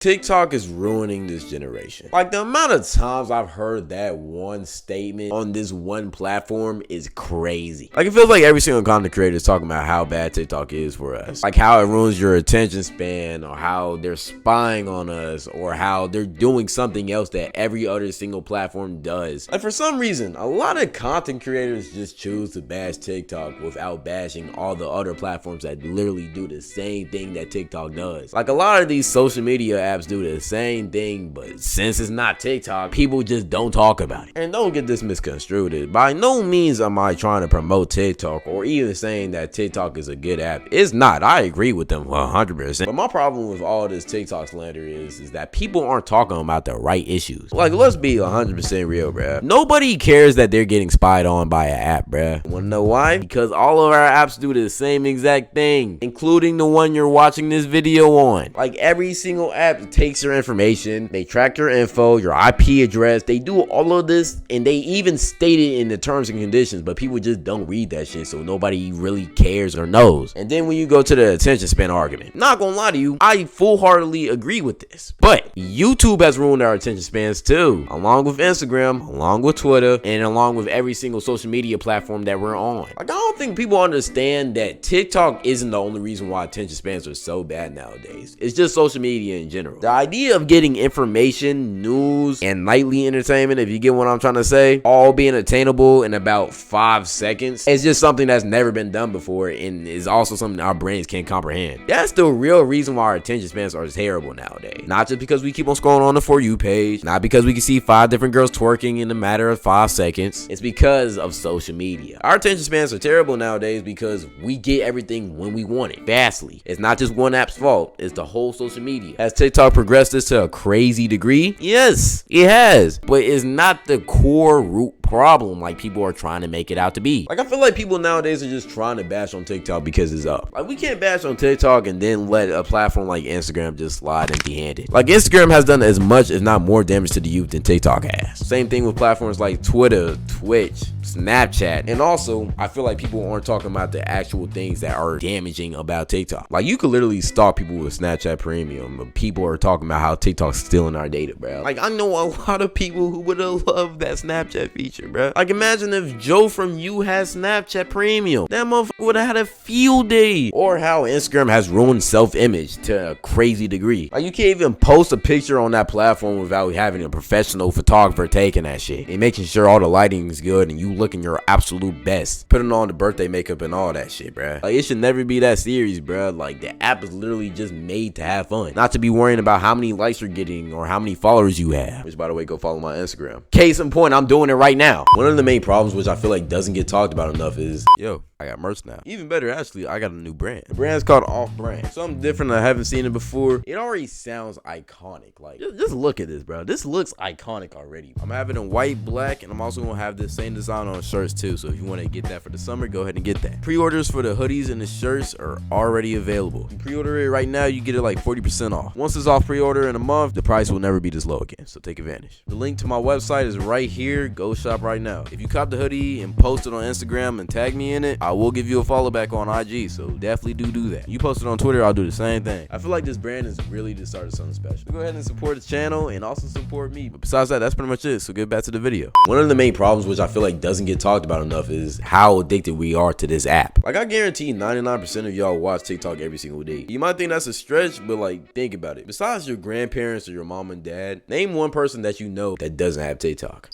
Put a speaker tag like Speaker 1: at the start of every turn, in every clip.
Speaker 1: TikTok is ruining this generation. Like, the amount of times I've heard that one statement on this one platform is crazy. Like, it feels like every single content creator is talking about how bad TikTok is for us. Like, how it ruins your attention span, or how they're spying on us, or how they're doing something else that every other single platform does. Like, for some reason, a lot of content creators just choose to bash TikTok without bashing all the other platforms that literally do the same thing that TikTok does. Like, a lot of these social media apps do the same thing, but since it's not TikTok, people just don't talk about it. And don't get this misconstrued. By no means am I trying to promote TikTok or even saying that TikTok is a good app. It's not. I agree with them 100%. But my problem with all this TikTok slander is that people aren't talking about the right issues. Like, let's be 100% real, bruh. Nobody cares that they're getting spied on by an app, bruh. Wanna know why? Because all of our apps do the same exact thing, including the one you're watching this video on. Like, every single app takes your information, they track your info, your IP address, they do all of this, and they even state it in the terms and conditions, but people just don't read that shit, so nobody really cares or knows. And then when you go to the attention span argument, not gonna lie to you, I full-heartedly agree with this, but YouTube has ruined our attention spans too, along with Instagram, along with Twitter, and along with every single social media platform that we're on. Like, I don't think people understand that TikTok isn't the only reason why attention spans are so bad nowadays. It's just social media in general. The idea of getting information, news, and nightly entertainment, if you get what I'm trying to say, all being attainable in about 5 seconds, is just something that's never been done before, and is also something our brains can't comprehend. That's the real reason why our attention spans are terrible nowadays. Not just because we keep on scrolling on the For You page, not because we can see 5 different girls twerking in a matter of 5 seconds. It's because of social media. Our attention spans are terrible nowadays because we get everything when we want it, fastly. It's not just one app's fault, it's the whole social media. Has TikTok progressed this to a crazy degree? Yes, it has, but it's not the core root problem like people are trying to make it out to be. Like, I feel like people nowadays are just trying to bash on TikTok because it's up. Like, we can't bash on TikTok and then let a platform like Instagram just slide empty-handed. Like, Instagram has done as much, if not more, damage to the youth than TikTok has. Same thing with platforms like Twitter, Twitch, Snapchat. And also, I feel like people aren't talking about the actual things that are damaging about TikTok. Like, you could literally stalk people with Snapchat Premium, but people are talking about how TikTok's stealing our data, bro. Like, I know a lot of people who would have loved that Snapchat feature, bro. Like, imagine if Joe from You had Snapchat Premium. That motherfucker would have had a field day. Or how Instagram has ruined self-image to a crazy degree. Like, you can't even post a picture on that platform without having a professional photographer taking that shit and making sure all the lighting is good and you looking your absolute best, putting on the birthday makeup and all that shit, bruh. Like, it should never be that serious, bruh. Like, the app is literally just made to have fun, not to be worrying about how many likes you're getting or how many followers you have. Which, by the way, go follow my Instagram. Case in point, I'm doing it right now. One of the main problems, which I feel like doesn't get talked about enough, is I got merch now. Even better, actually, I got a new brand. The brand's called Off Brand. Something different. I haven't seen it before. It already sounds iconic. Like, just look at this, bro. This looks iconic already. I'm having it in white, black, and I'm also gonna have this same design on shirts too. So if you want to get that for the summer, go ahead and get that. Pre-orders for the hoodies and the shirts are already available. You pre-order it right now, you get it like 40% off. Once it's off pre-order in a month, the price will never be this low again. So take advantage. The link to my website is right here. Go shop right now. If you cop the hoodie and post it on Instagram and tag me in it, I will give you a follow back on IG, so definitely do that. You post it on Twitter, I'll do the same thing. I feel like this brand is really the start of something special. Go ahead and support the channel and also support me. But besides that, that's pretty much it, so get back to the video. One of the main problems, which I feel like doesn't get talked about enough, is how addicted we are to this app. Like, I guarantee 99% of y'all watch TikTok every single day. You might think that's a stretch, but like, think about it. Besides your grandparents or your mom and dad, name one person that you know that doesn't have TikTok.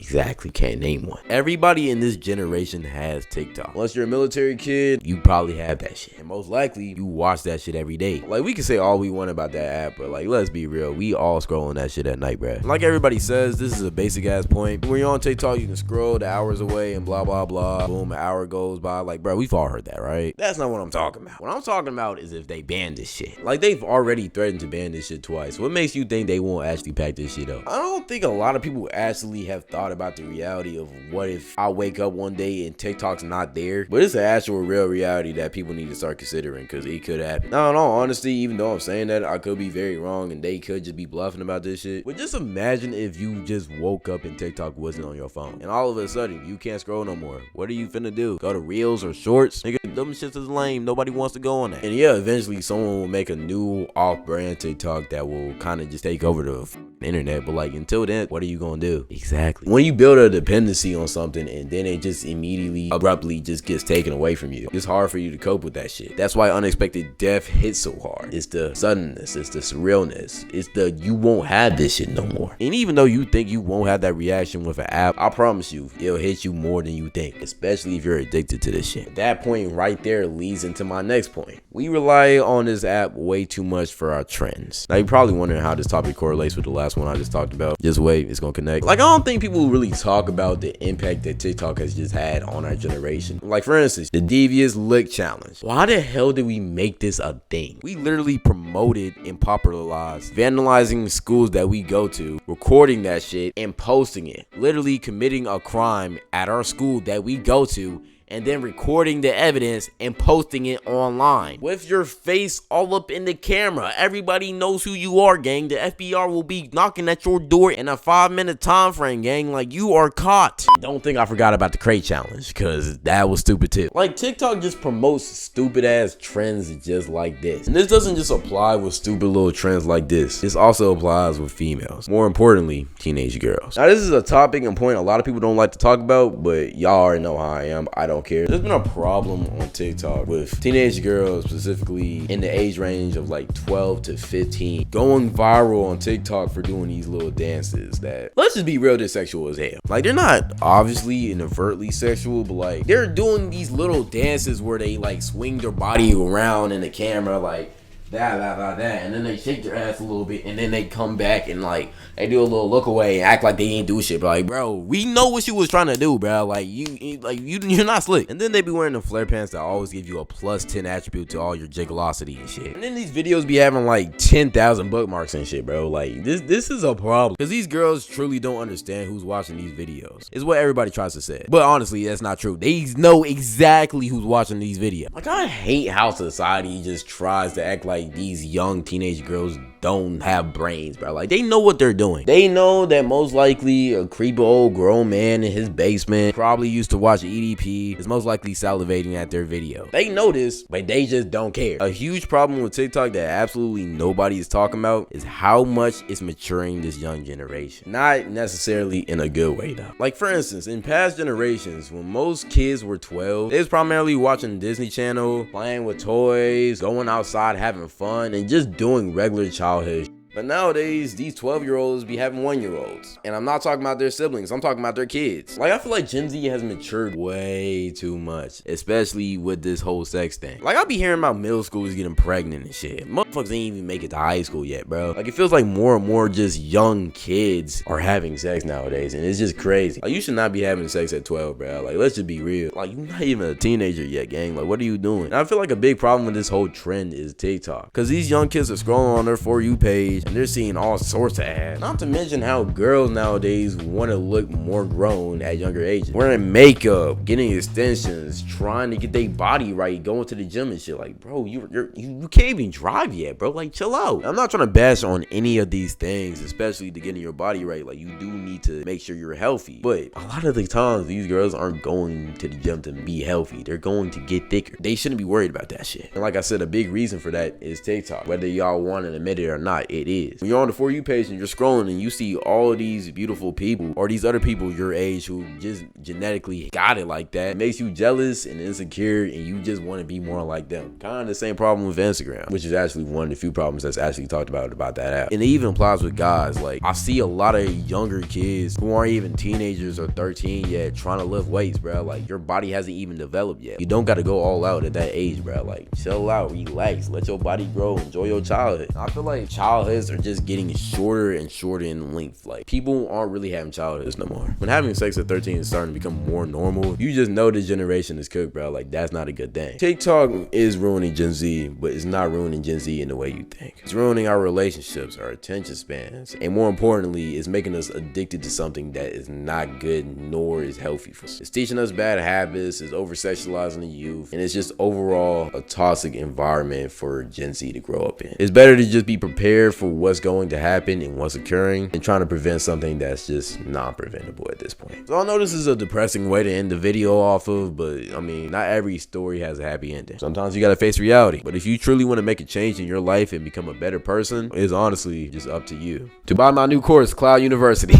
Speaker 1: Exactly, can't name one. Everybody in this generation has TikTok. Unless you're a military kid, you probably have that shit. And most likely, you watch that shit every day. Like, we can say all we want about that app, but like, let's be real. We all scrolling that shit at night, bruh. Like everybody says, this is a basic ass point. When you're on TikTok, you can scroll the hours away and blah, blah, blah. Boom, an hour goes by. Like, bruh, we've all heard that, right? That's not what I'm talking about. What I'm talking about is if they ban this shit. Like, they've already threatened to ban this shit twice. What makes you think they won't actually pack this shit up? I don't think a lot of people actually have thought thought about the reality of what if I wake up one day and TikTok's not there. But it's an actual real reality that people need to start considering, because it could happen. Now, in all honesty, even though I'm saying that, I could be very wrong and they could just be bluffing about this shit. But just imagine if you just woke up and TikTok wasn't on your phone, and all of a sudden you can't scroll no more. What are you finna do? Go to Reels or Shorts? Nigga, them shits is lame. Nobody wants to go on that. And yeah, eventually someone will make a new off-brand TikTok that will kind of just take over the internet. But like, until then, what are you gonna do? Exactly. When you build a dependency on something and then it just immediately abruptly just gets taken away from you, it's hard for you to cope with that shit. That's why unexpected death hits so hard. It's the suddenness, it's the surrealness, it's the you won't have this shit no more. And even though you think you won't have that reaction with an app, I promise you it'll hit you more than you think, especially if you're addicted to this shit. That point right there leads into my next point. We rely on this app way too much for our trends. Now you're probably wondering how this topic correlates with the last one I just talked about. Just wait, it's gonna connect. Like, I don't think people really talk about the impact that TikTok has just had on our generation. Like, for instance, the devious lick challenge. Why the hell did we make this a thing? We literally promoted and popularized vandalizing schools that we go to, recording that shit and posting it, literally committing a crime at our school that we go to, and then recording the evidence and posting it online with your face all up in the camera. Everybody knows who you are, gang. The FBI will be knocking at your door in a 5-minute time frame, gang. Like, you are caught. Don't think I forgot about the crate challenge, because that was stupid too. Like, TikTok just promotes stupid ass trends just like this. And this doesn't just apply with stupid little trends like this. This also applies with females. More importantly, teenage girls. Now, this is a topic and point a lot of people don't like to talk about, but y'all already know how I am. I don't care. There's been a problem on TikTok with teenage girls, specifically in the age range of like 12 to 15, going viral on TikTok for doing these little dances that, let's just be real, they're sexual as hell. Like, they're not obviously and overtly sexual, but like, they're doing these little dances where they like swing their body around in the camera like that, and then they shake their ass a little bit, and then they come back and like they do a little look away and act like they ain't do shit. But like, bro, we know what you was trying to do, bro. Like, you're not slick. And then they be wearing the flare pants that always give you a +10 attribute to all your jigglosity and shit. And then these videos be having like 10,000 bookmarks and shit, bro. Like, this is a problem, because these girls truly don't understand who's watching these videos. Is what everybody tries to say, but honestly, that's not true. They know exactly who's watching these videos. Like, I hate how society just tries to act like these young teenage girls don't have brains, bro. Like, they know what they're doing. They know that most likely a creepy old grown man in his basement probably used to watch EDP is most likely salivating at their video. They know this, but they just don't care. A huge problem with TikTok that absolutely nobody is talking about is how much it's maturing this young generation. Not necessarily in a good way though. Like, for instance, in past generations, when most kids were 12, they was primarily watching Disney Channel, playing with toys, going outside having fun, and just doing regular childhood. But nowadays, these 12-year-olds be having 1-year-olds. And I'm not talking about their siblings, I'm talking about their kids. Like, I feel like Gen Z has matured way too much, especially with this whole sex thing. Like, I be hearing about middle schoolers getting pregnant and shit. Motherfuckers ain't even make it to high school yet, bro. Like, it feels like more and more just young kids are having sex nowadays, and it's just crazy. Like, you should not be having sex at 12, bro. Like, let's just be real. Like, you're not even a teenager yet, gang. Like, what are you doing? And I feel like a big problem with this whole trend is TikTok, because these young kids are scrolling on their For You page, and they're seeing all sorts of ads. Not to mention how girls nowadays want to look more grown at younger ages. Wearing makeup, getting extensions, trying to get their body right, going to the gym and shit. Like, bro, you can't even drive yet, bro. Like, chill out. I'm not trying to bash on any of these things, especially to getting your body right. Like, you do need to make sure you're healthy. But a lot of the times, these girls aren't going to the gym to be healthy. They're going to get thicker. They shouldn't be worried about that shit. And like I said, a big reason for that is TikTok. Whether y'all want to admit it or not, it is. When you're on the For You page and you're scrolling and you see all of these beautiful people or these other people your age who just genetically got it like that, it makes you jealous and insecure, and you just want to be more like them. Kind of the same problem with Instagram, which is actually one of the few problems that's actually talked about that app. And it even applies with guys. Like, I see a lot of younger kids who aren't even teenagers or 13 yet trying to lift weights, bro. Like, your body hasn't even developed yet. You don't got to go all out at that age, bro. Like, chill out, relax, let your body grow, enjoy your childhood. I feel like childhood spans are just getting shorter and shorter in length. Like, people aren't really having childhoods no more. When having sex at 13 is starting to become more normal, you just know this generation is cooked, bro. Like, that's not a good thing. TikTok is ruining Gen Z, but it's not ruining Gen Z in the way you think. It's ruining our relationships, our attention spans, and more importantly, it's making us addicted to something that is not good nor is healthy for us. It's teaching us bad habits, it's over-sexualizing the youth, and it's just overall a toxic environment for Gen Z to grow up in. It's better to just be prepared for what's going to happen and what's occurring and trying to prevent something that's just non-preventable at this point. So I know this is a depressing way to end the video off of, but I mean, not every story has a happy ending. Sometimes you gotta face reality. But if you truly want to make a change in your life and become a better person, it's honestly just up to you. To buy my new course, Cloud University.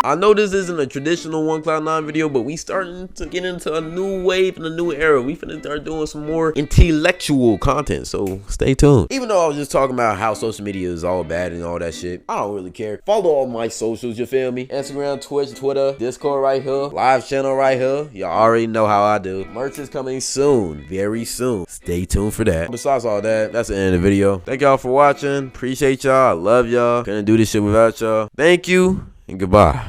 Speaker 1: I know this isn't a traditional Cloud9 video, but we starting to get into a new wave and a new era. We finna start doing some more intellectual content, so stay tuned. Even though I was just talking about how social media is all bad and all that shit, I don't really care. Follow all my socials, you feel me? Instagram, Twitch, Twitter, Discord right here, live channel right here. Y'all already know how I do. Merch is coming soon, very soon. Stay tuned for that. Besides all that, that's the end of the video. Thank y'all for watching. Appreciate y'all. I love y'all. Couldn't do this shit without y'all. Thank you and goodbye.